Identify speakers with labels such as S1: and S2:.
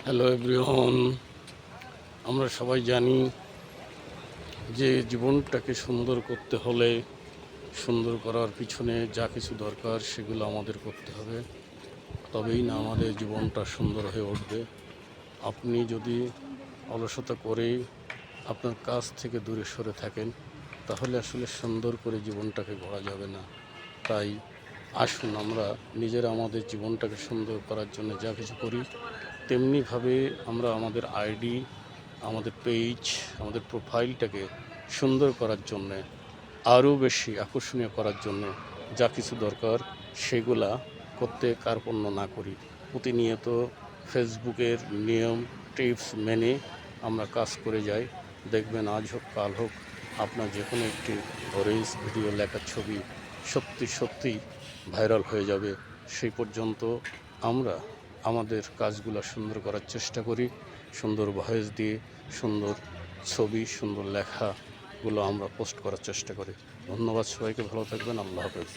S1: Hello everyone, আমরা সবাই জানি যে জীবনটাকে সুন্দর করতে হলে সুন্দর করার পিছনে যা কিছু দরকার সেগুলো আমাদের করতে হবে, তবেই না আমাদের জীবনটা সুন্দর হয়ে উঠবে। আপনি যদি অলসতা করে আপনার কাজ থেকে দূরে সরে থাকেন, তাহলে আসলে সুন্দর করে জীবনটাকে গড়া যাবে না। তাই আসুন আমরা নিজেরা আমাদের জীবনটাকে সুন্দর করার জন্য যা কিছু করি, তেমনিভাবে আমরা আমাদের আইডি, আমাদের পেজ, আমাদের প্রোফাইলটাকে সুন্দর করার জন্যে, আরও বেশি আকর্ষণীয় করার জন্য যা কিছু দরকার সেগুলা করতে কার্পণ্য না করি। প্রতিনিয়ত ফেসবুকের নিয়ম টিপস মেনে আমরা কাজ করে যাই। দেখবেন আজ হোক কাল হোক আপনার যে কোনো একটি রিলস ভিডিও লেখার ছবি সত্যি ভাইরাল হয়ে যাবে। সেই পর্যন্ত আমরা আমাদের কাজগুলো সুন্দর করার চেষ্টা করি। সুন্দর ভয়েস দিয়ে, সুন্দর ছবি, সুন্দর লেখাগুলো আমরা পোস্ট করার চেষ্টা করি। ধন্যবাদ সবাইকে, ভালো থাকবেন। আল্লাহ হাফেজ।